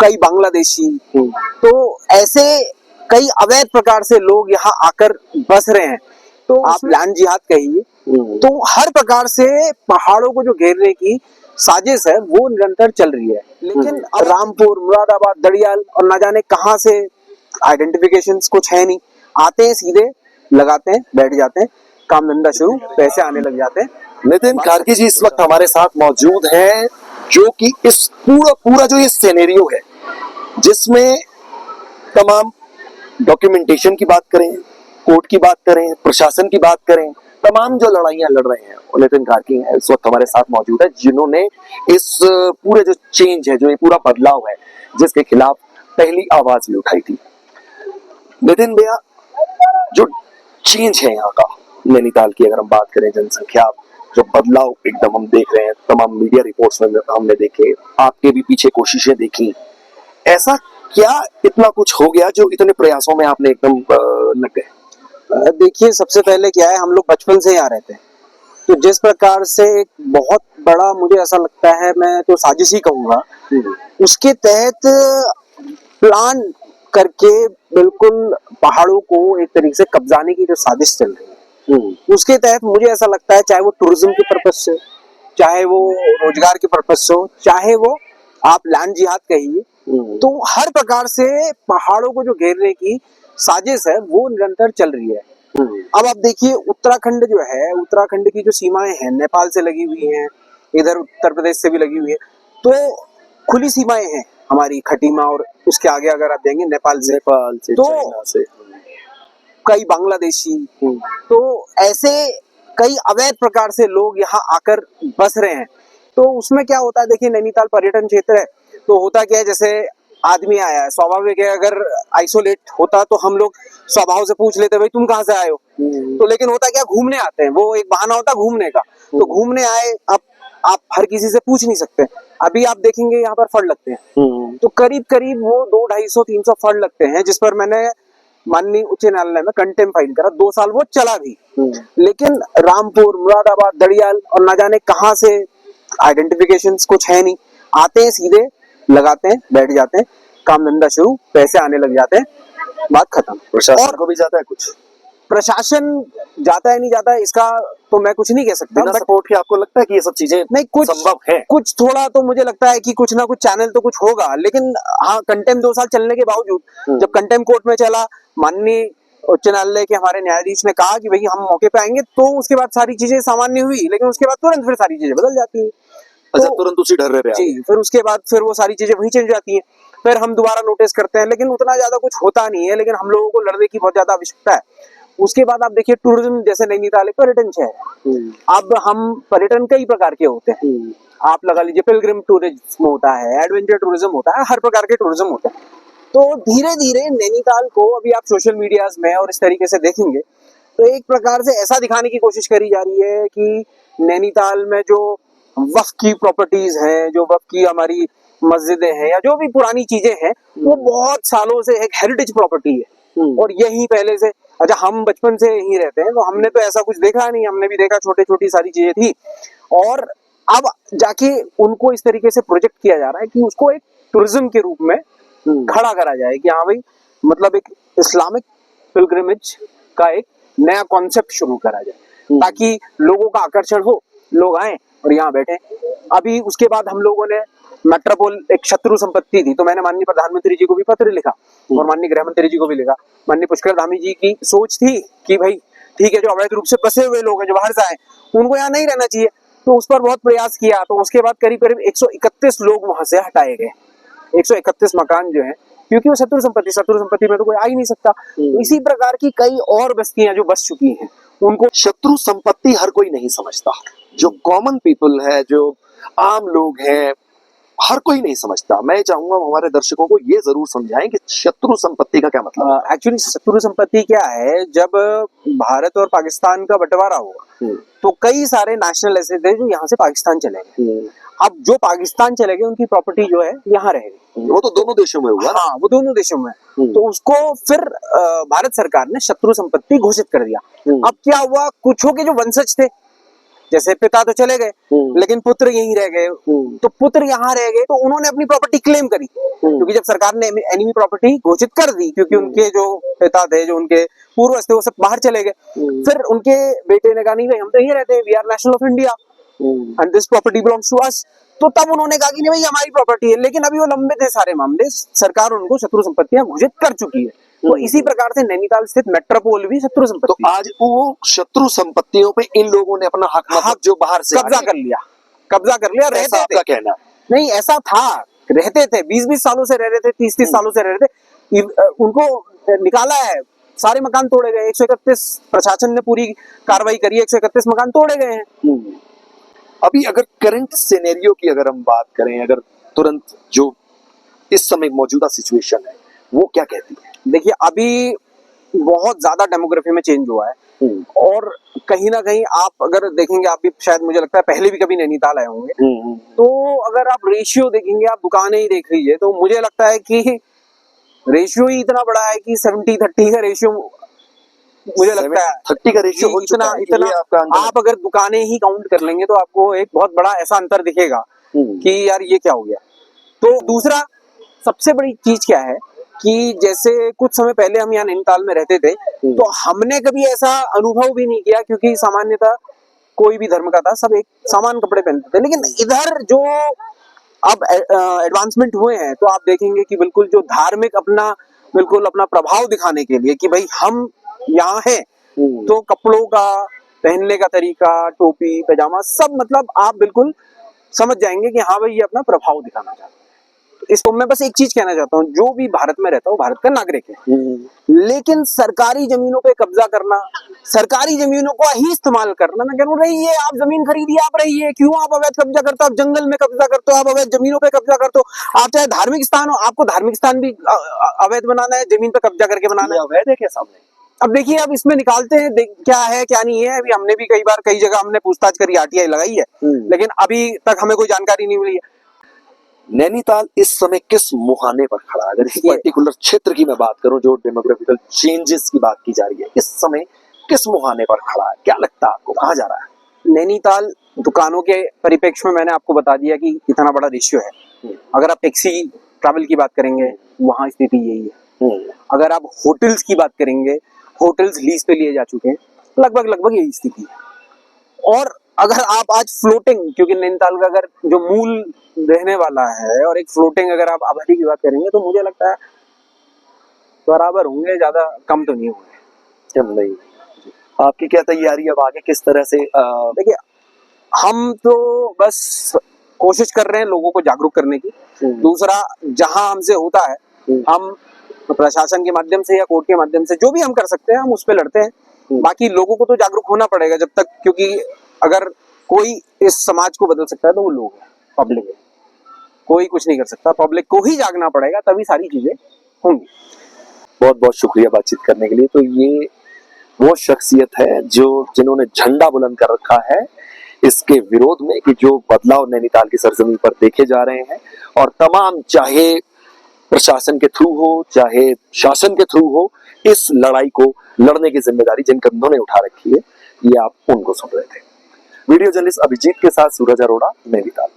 कई बांग्लादेशी, तो ऐसे कई अवैध प्रकार से लोग यहाँ आकर बस रहे हैं। तो आप लैंड जिहाद कहिए, तो हर प्रकार से पहाड़ों को जो घेरने की साजिश है वो निरंतर चल रही है। लेकिन अब रामपुर, मुरादाबाद, दड़ियाल और न जाने कहां से आइडेंटिफिकेशंस कुछ है नहीं, आते हैं सीधे लगाते हैं, बैठ जाते हैं, काम धंधा शुरू, पैसे आने लग जाते हैं। नितिन कार्की जी इस वक्त हमारे साथ मौजूद हैं, जो कि इस पूरा जो ये सिनेरियो है, जिसमें तमाम डॉक्यूमेंटेशन की बात करें, कोर्ट की बात करें, प्रशासन की बात करें, तमाम जो लड़ाइयां लड़ रहे हैं, और नितिन कार्की हैं इस वक्त हमारे साथ मौजूद है, जिन्होंने इस पूरे जो चेंज है, जो ये पूरा बदलाव है, जिसके खिलाफ पहली आवाज भी उठाई थी। नितिन भैया, जो चेंज है यहाँ का नैनीताल की अगर हम बात करें, जनसंख्या जो बदलाव एकदम हम देख रहे हैं, तमाम मीडिया रिपोर्ट्स में हमने देखे, आपके भी पीछे कोशिशें देखी, ऐसा क्या इतना कुछ हो गया जो इतने प्रयासों में आपने एकदम लग गए? देखिए, सबसे पहले क्या है, हम लोग बचपन से यहाँ रहते हैं, तो जिस प्रकार से एक बहुत बड़ा, मुझे ऐसा लगता है, मैं तो साजिश ही कहूंगा, उसके तहत प्लान करके बिल्कुल पहाड़ों को एक तरीके से कब्जाने की जो साजिश चल रही है, उसके तहत मुझे ऐसा लगता है, चाहे वो टूरिज्म के पर्पज से, चाहे वो रोजगार के पर्पज से हो, चाहे वो आप लैंड जिहाद कहिए, तो हर प्रकार से पहाड़ों को जो घेरने की साजिश है वो निरंतर चल रही है। अब आप देखिए, उत्तराखंड जो है, उत्तराखंड की जो सीमाएं हैं नेपाल से लगी हुई हैं, इधर उत्तर प्रदेश से भी लगी हुई है, तो खुली सीमाएं हैं हमारी खटीमा, और उसके आगे अगर आप देंगे नेपाल से, तो चाइना से, कई बांग्लादेशी, तो ऐसे कई अवैध प्रकार से लोग यहाँ आकर बस रहे हैं। तो उसमें क्या होता है, देखिए नैनीताल पर्यटन क्षेत्र है, तो होता क्या है, जैसे आदमी आया है, स्वाभाविक है अगर आइसोलेट होता तो हम लोग स्वभाव से पूछ लेते, भाई तुम कहाँ से आए हो, तो लेकिन होता क्या, घूमने आते हैं, वो एक बहाना होता है घूमने का, तो घूमने आए, अब आप हर किसी से पूछ नहीं सकते। अभी आप देखेंगे यहाँ पर फंड लगते हैं, तो करीब करीब वो 200-250-300 फंड लगते हैं, जिस पर मैंने माननीय उच्च न्यायालय में कंटेम्प्ट फाइल करा, 2 साल वो चला भी। लेकिन रामपुर, मुरादाबाद, दड़ियाल और न जाने कहां से आइडेंटिफिकेशंस कुछ है नहीं, आते हैं सीधे लगाते हैं, बैठ जाते हैं, काम धंधा शुरू, पैसे आने लग जाते हैं, बात खत्म। प्रशासन को भी जाता है कुछ? प्रशासन जाता है नहीं जाता है इसका तो मैं कुछ नहीं कह सकता, बिना सपोर्ट के आपको लगता है कि ये सब चीजें नहीं कुछ संभव है? कुछ थोड़ा तो मुझे लगता है कि कुछ ना कुछ चैनल तो कुछ होगा, लेकिन हाँ, कंटेम्प्ट 2 साल चलने के बावजूद जब कंटेम्प्ट कोर्ट में चला, माननीय उच्च न्यायालय के हमारे न्यायाधीश ने कहा कि भाई हम मौके पे आएंगे, तो उसके बाद सारी चीजें सामान्य हुई, लेकिन उसके बाद तुरंत फिर सारी चीजें बदल जाती है। अच्छा, तुरंत उसी ढर्रे पे? जी, फिर उसके बाद फिर वो सारी चीजें वही चल जाती हैं, फिर हम दोबारा नोटिस करते हैं, लेकिन उतना ज्यादा कुछ होता नहीं है, लेकिन हम लोगों को लड़ने की बहुत ज्यादा आवश्यकता है। उसके बाद आप देखिए, टूरिज्म, जैसे नैनीताल एक पर्यटन शहर है, अब हम पर्यटन कई प्रकार के होते हैं, आप लगा लीजिए पिलग्रिम टूरिज्म होता है, एडवेंचर टूरिज्म होता है, हर प्रकार के टूरिज्म होते हैं। तो धीरे धीरे नैनीताल को अभी आप सोशल मीडियाज में और इस तरीके से देखेंगे, तो एक प्रकार से ऐसा दिखाने की कोशिश करी जा रही है कि नैनीताल में जो वक्फ की प्रॉपर्टीज हैं, जो वक्फ की हमारी मस्जिदें हैं, या जो भी पुरानी चीजें हैं, वो बहुत सालों से एक हेरिटेज प्रॉपर्टी है, और यही पहले से, अच्छा हम बचपन से यहीं रहते हैं, तो हमने तो ऐसा कुछ देखा नहीं, हमने भी देखा छोटे छोटी सारी चीजें थी, और अब जाके उनको इस तरीके से प्रोजेक्ट किया जा रहा है कि उसको एक टूरिज्म के रूप में खड़ा करा जाए, कि हाँ भाई, मतलब एक इस्लामिक पिलग्रिमेज का एक नया कॉन्सेप्ट शुरू करा जाए, ताकि लोगों का आकर्षण हो, लोग आए और यहाँ बैठे। अभी उसके बाद हम लोगों ने मेट्रोपोल, एक शत्रु संपत्ति थी, तो मैंने माननीय प्रधानमंत्री जी को भी पत्र लिखा और माननीय गृह मंत्री जी को भी लिखा। माननीय पुष्कर धामी जी की सोच थी कि भाई ठीक है, जो अवैध रूप से बसे हुए लोग हैं, जो बाहर से आए, उनको यहाँ नहीं रहना चाहिए, तो उस पर बहुत प्रयास किया। तो उसके बाद करीब करीब 131 लोग वहां से हटाए गए, 131 मकान जो है, क्योंकि वो शत्रु संपत्ति में तो कोई आ ही नहीं सकता। इसी प्रकार की कई और बस्तियां जो बस चुकी हैं, उनको शत्रु संपत्ति हर कोई नहीं समझता, जो कॉमन पीपल है, जो आम लोग हैं, हर कोई नहीं समझता। मैं चाहूंगा हमारे दर्शकों को ये जरूर समझाएं कि शत्रु संपत्ति का क्या मतलब है। एक्चुअली शत्रु संपत्ति क्या है, जब भारत और पाकिस्तान का बंटवारा हुआ, तो कई सारे नेशनल ऐसे थे जो यहाँ से पाकिस्तान चले गए। अब जो पाकिस्तान चले गए, उनकी प्रॉपर्टी जो है यहाँ रहेगी। वो तो दोनों देशों में हुआ। हाँ, वो दोनों देशों में। तो उसको फिर भारत सरकार ने शत्रु संपत्ति घोषित कर दिया। अब क्या हुआ, कुछों के जो वंशज थे जैसे पिता तो चले गए लेकिन पुत्र यहीं रह गए, तो पुत्र यहाँ रह गए तो उन्होंने अपनी प्रॉपर्टी क्लेम करी, क्योंकि जब सरकार ने एनिमी प्रॉपर्टी घोषित कर दी, क्योंकि उनके जो पिता थे, जो उनके पूर्वज थे, वो सब बाहर चले गए, फिर उनके बेटे ने कहा नहीं भाई हम तो यहीं रहते हैं, we are national of India and this property belongs to us. तो तब उन्होंने कहा कि नहीं भाई हमारी प्रॉपर्टी है, लेकिन अभी वो लंबित है सारे मामले, सरकार उनको शत्रु संपत्तियां घोषित कर चुकी है। तो इसी प्रकार से नैनीताल स्थित मेट्रोपोल भी शत्रु तो संपत्ति, आज वो शत्रु संपत्तियों पे इन लोगों ने अपना हक मतलब जो बाहर से कब्जा कर लिया, रहते ऐसा आपका थे। कहना? नहीं ऐसा था, रहते थे, 20-20 सालों से रह रहे थे, 30-30 सालों से रह रहे थे, उनको निकाला है, सारे मकान तोड़े गए, 131 प्रशासन ने पूरी कार्रवाई करी है, 131 मकान तोड़े गए हैं। अभी अगर करंट सिनेरियो की अगर हम बात करें, अगर तुरंत जो इस समय मौजूदा सिचुएशन है वो क्या कहती है? देखिए अभी बहुत ज्यादा डेमोग्राफी में चेंज हुआ है, और कहीं ना कहीं आप अगर देखेंगे, आप भी शायद मुझे लगता है पहले भी कभी नैनीताल आए होंगे, तो अगर आप रेशियो देखेंगे, आप दुकानें ही देख लीजिए, तो मुझे लगता है कि रेशियो ही इतना बड़ा है कि 70-30 का रेशियो मुझे लगता है, 30 का रेशियो हो चुका है। इतना आप अगर दुकानें ही काउंट कर लेंगे तो आपको एक बहुत बड़ा ऐसा अंतर दिखेगा कि यार ये क्या हो गया। तो दूसरा सबसे बड़ी चीज क्या है कि जैसे कुछ समय पहले हम यहाँ नैनीताल में रहते थे, तो हमने कभी ऐसा अनुभव भी नहीं किया, क्योंकि सामान्यतः कोई भी धर्म का था, सब एक समान कपड़े पहनते थे। लेकिन इधर जो अब एडवांसमेंट हुए हैं, तो आप देखेंगे कि बिल्कुल जो धार्मिक बिल्कुल अपना प्रभाव दिखाने के लिए कि भाई हम यहाँ हैं, तो कपड़ों का, पहनने का तरीका, टोपी पैजामा सब, मतलब आप बिल्कुल समझ जाएंगे कि हाँ भाई ये अपना प्रभाव दिखाना चाहते हैं। इसको मैं बस एक चीज कहना चाहता हूँ, जो भी भारत में रहता है वो भारत का नागरिक है, लेकिन सरकारी जमीनों पे कब्जा करना, सरकारी जमीनों को ही इस्तेमाल करना, मैं कह रहा हूँ रहिए, आप जमीन खरीदिए, आप रहिए, क्यों आप अवैध कब्जा करते हो, आप जंगल में कब्जा करते हो, आप अवैध जमीनों पे कब्जा करते हो, आप चाहे धार्मिक स्थान हो, आपको धार्मिक स्थान भी अवैध बनाना है, जमीन पे कब्जा करके बनाना है, अवैध है क्या सामने? अब देखिए, अब इसमें निकालते हैं क्या है क्या नहीं है। अभी हमने भी कई बार कई जगह हमने पूछताछ करी, आरटीआई लगाई है, लेकिन अभी तक हमें कोई जानकारी नहीं मिली है। नैनीताल इस समय किस मुहाने पर खड़ा है? अगर इस पर्टिकुलर क्षेत्र की मैं बात करूं, जो डेमोग्राफिकल चेंजेस की बात की जा रही है, इस समय किस मुहाने पर खड़ा है? क्या लगता है आपको, कहाँ जा रहा है नैनीताल? दुकानों के परिप्रेक्ष्य में मैंने आपको बता दिया कि इतना बड़ा रेशियो है। अगर आप टैक्सी ट्रैवल की बात करेंगे, वहां स्थिति यही है। अगर आप होटल्स की बात करेंगे, होटल्स लीज पे लिए जा चुके हैं, लगभग यही स्थिति है। और अगर आप आज फ्लोटिंग, क्योंकि नैनीताल का अगर जो मूल रहने वाला है, और एक फ्लोटिंग अगर आप आबादी की बात करेंगे, तो मुझे लगता है बराबर होंगे, ज्यादा कम तो नहीं होंगे। कम नहीं। आपकी क्या तैयारी अब आगे किस तरह से? देखिए, हम तो बस कोशिश कर रहे हैं लोगों को जागरूक करने की। दूसरा, जहां हमसे होता है, हम प्रशासन के माध्यम से या कोर्ट के माध्यम से जो भी हम कर सकते हैं, हम उस पर लड़ते हैं। बाकी लोगों को तो जागरूक होना पड़ेगा जब तक, क्योंकि अगर कोई इस समाज को बदल सकता है तो वो लोग हैं, पब्लिक है। कोई कुछ नहीं कर सकता, पब्लिक को ही जागना पड़ेगा, तभी सारी चीजें होंगी। बहुत बहुत शुक्रिया बातचीत करने के लिए। तो ये वो शख्सियत है जिन्होंने झंडा बुलंद कर रखा है इसके विरोध में कि जो बदलाव नैनीताल की सरजमीन पर देखे जा रहे हैं, और तमाम, चाहे प्रशासन के थ्रू हो चाहे शासन के थ्रू हो, इस लड़ाई को लड़ने की जिम्मेदारी जिन कंधों ने उठा रखी है, ये आप उनको सुन रहे थे। वीडियो जर्नलिस्ट अभिजीत के साथ सूरज अरोड़ा, नैनीताल।